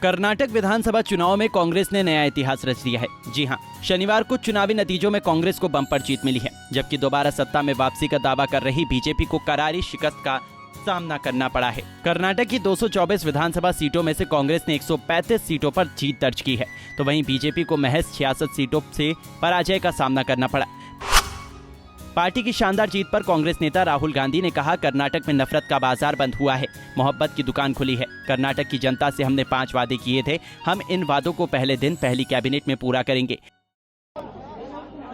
कर्नाटक विधानसभा चुनाव में कांग्रेस ने नया इतिहास रच दिया है। जी हां, शनिवार को चुनावी नतीजों में कांग्रेस को बम्पर जीत मिली है, जबकि दोबारा सत्ता में वापसी का दावा कर रही बीजेपी को करारी शिकस्त का सामना करना पड़ा है। कर्नाटक की 224 विधानसभा सीटों में से कांग्रेस ने 135 सीटों पर जीत दर्ज की है, तो वहीं बीजेपी को महज 66 सीटों से पराजय का सामना करना पड़ा। पार्टी की शानदार जीत पर कांग्रेस नेता राहुल गांधी ने कहा, कर्नाटक में नफरत का बाजार बंद हुआ है, मोहब्बत की दुकान खुली है। कर्नाटक की जनता से हमने 5 वादे किए थे, हम इन वादों को पहले दिन पहली कैबिनेट में पूरा करेंगे।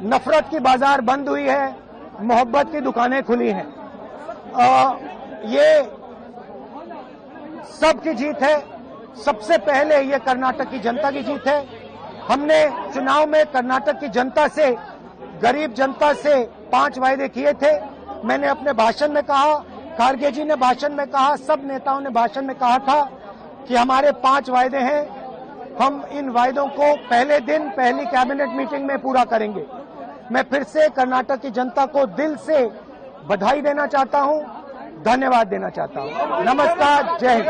नफरत की बाजार बंद हुई है, मोहब्बत की दुकानें खुली हैं। ये सबकी जीत है। सबसे पहले ये कर्नाटक की जनता की जीत है। हमने चुनाव में कर्नाटक की जनता से, गरीब जनता से 5 वायदे किए थे। मैंने अपने भाषण में कहा, खारगे जी ने भाषण में कहा, सब नेताओं ने भाषण में कहा था कि हमारे 5 वायदे हैं, हम इन वायदों को पहले दिन पहली कैबिनेट मीटिंग में पूरा करेंगे। मैं फिर से कर्नाटक की जनता को दिल से बधाई देना चाहता हूं, धन्यवाद देना चाहता हूं। नमस्कार, जय हिंद।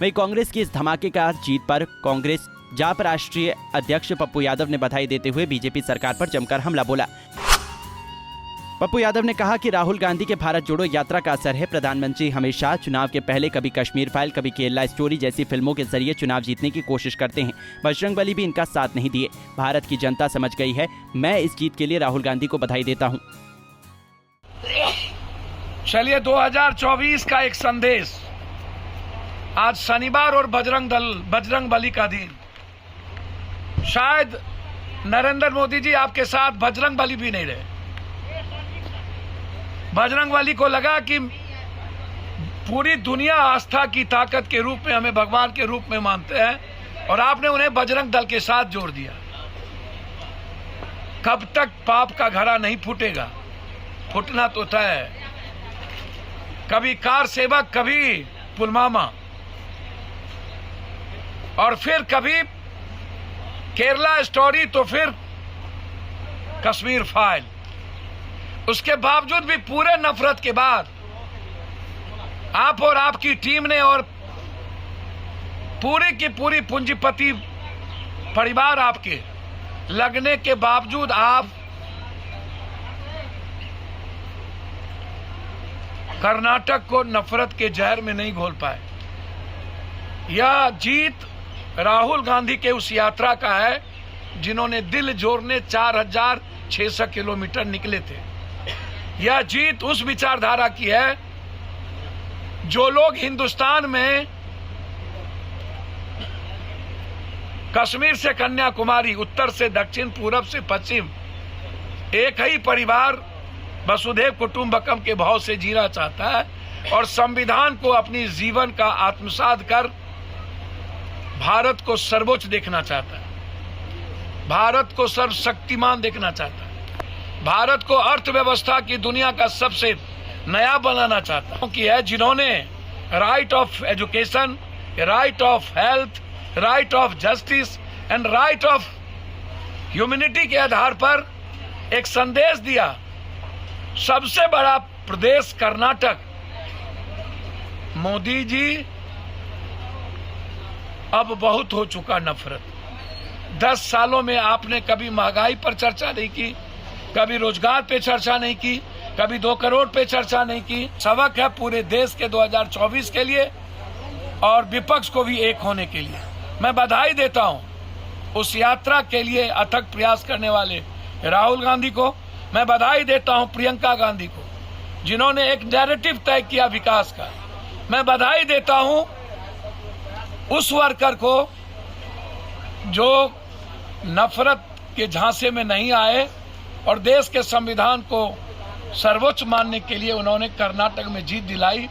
वहीं कांग्रेस की इस धमाकेदार जीत पर कांग्रेस जाप राष्ट्रीय अध्यक्ष पप्पू यादव ने बधाई देते हुए बीजेपी सरकार पर जमकर हमला बोला। पप्पू यादव ने कहा कि राहुल गांधी के भारत जोड़ो यात्रा का असर है। प्रधानमंत्री हमेशा चुनाव के पहले कभी कश्मीर फाइल, कभी केरला स्टोरी जैसी फिल्मों के जरिए चुनाव जीतने की कोशिश करते हैं। बजरंगबली भी इनका साथ नहीं दिए। भारत की जनता समझ गई है। मैं इस जीत के लिए राहुल गांधी को बधाई देता हूं। चलिए, 2024 का एक संदेश। आज शनिवार और बजरंगबली का दिन। शायद नरेंद्र मोदी जी आपके साथ बजरंगबली भी नहीं रहे। बजरंगबली को लगा कि पूरी दुनिया आस्था की ताकत के रूप में हमें भगवान के रूप में मानते हैं, और आपने उन्हें बजरंग दल के साथ जोड़ दिया। कब तक पाप का घड़ा नहीं फूटेगा? फूटना तो तय है। कभी कार सेवक, कभी पुलवामा, और फिर कभी केरला स्टोरी, तो फिर कश्मीर फाइल। उसके बावजूद भी पूरे नफरत के बाद आप और आपकी टीम ने, और पूरी की पूरी पूंजीपति परिवार आपके लगने के बावजूद, आप कर्नाटक को नफरत के जहर में नहीं घोल पाए। यह जीत राहुल गांधी के उस यात्रा का है जिन्होंने दिल जोड़ने 4600 किलोमीटर निकले थे। यह जीत उस विचारधारा की है जो लोग हिंदुस्तान में कश्मीर से कन्याकुमारी, उत्तर से दक्षिण, पूरब से पश्चिम, एक ही परिवार वसुधैव कुटुंबकम के भाव से जीना चाहता है, और संविधान को अपनी जीवन का आत्मसात कर भारत को सर्वोच्च देखना चाहता है, भारत को सर्वशक्तिमान देखना चाहता है, भारत को अर्थव्यवस्था की दुनिया का सबसे नया बनाना चाहता है, कि है जिन्होंने right of education, right of health, right of justice and right of humanity के आधार पर एक संदेश दिया। सबसे बड़ा प्रदेश कर्नाटक, मोदी जी, अब बहुत हो चुका नफरत। 10 सालों में आपने कभी महंगाई पर चर्चा नहीं की, कभी रोजगार पे चर्चा नहीं की, कभी 2 करोड़ पे चर्चा नहीं की। सबक है पूरे देश के 2024 के लिए, और विपक्ष को भी एक होने के लिए। मैं बधाई देता हूं उस यात्रा के लिए अथक प्रयास करने वाले राहुल गांधी को। मैं बधाई देता हूं प्रियंका गांधी को, जिन्होंने एक नैरेटिव तय किया विकास का। मैं बधाई देता हूं उस वर्कर को जो नफरत के झांसे में नहीं आए और देश के संविधान को सर्वोच्च मानने के लिए उन्होंने कर्नाटक में जीत दिलाई।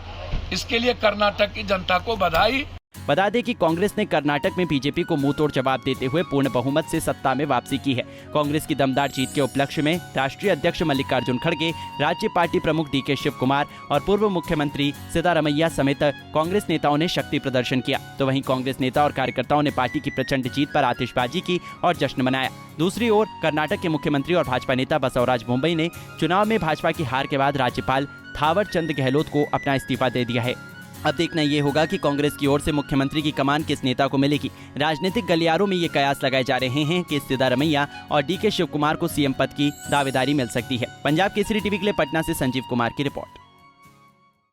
इसके लिए कर्नाटक की जनता को बधाई। बता दें कि कांग्रेस ने कर्नाटक में बीजेपी को मुंह तोड़ जवाब देते हुए पूर्ण बहुमत से सत्ता में वापसी की है। कांग्रेस की दमदार जीत के उपलक्ष्य में राष्ट्रीय अध्यक्ष मल्लिकार्जुन खड़गे, राज्य पार्टी प्रमुख डीके शिव कुमार और पूर्व मुख्यमंत्री सिद्धारमैया समेत कांग्रेस नेताओं ने शक्ति प्रदर्शन किया। तो वहीं कांग्रेस नेता और कार्यकर्ताओं ने पार्टी की प्रचंड जीत पर आतिशबाजी की और जश्न मनाया। दूसरी ओर कर्नाटक के मुख्यमंत्री और भाजपा नेता बसवराज बोम्मई ने चुनाव में भाजपा की हार के बाद राज्यपाल थावर चंद गहलोत को अपना इस्तीफा दे दिया है। अब देखना ये होगा कि कांग्रेस की ओर से मुख्यमंत्री की कमान किस नेता को मिलेगी। राजनीतिक गलियारों में ये कयास लगाए जा रहे हैं कि सिद्धारमैया और डीके शिव कुमार को सीएम पद की दावेदारी मिल सकती है। पंजाब केसरी टीवी के लिए पटना से संजीव कुमार की रिपोर्ट।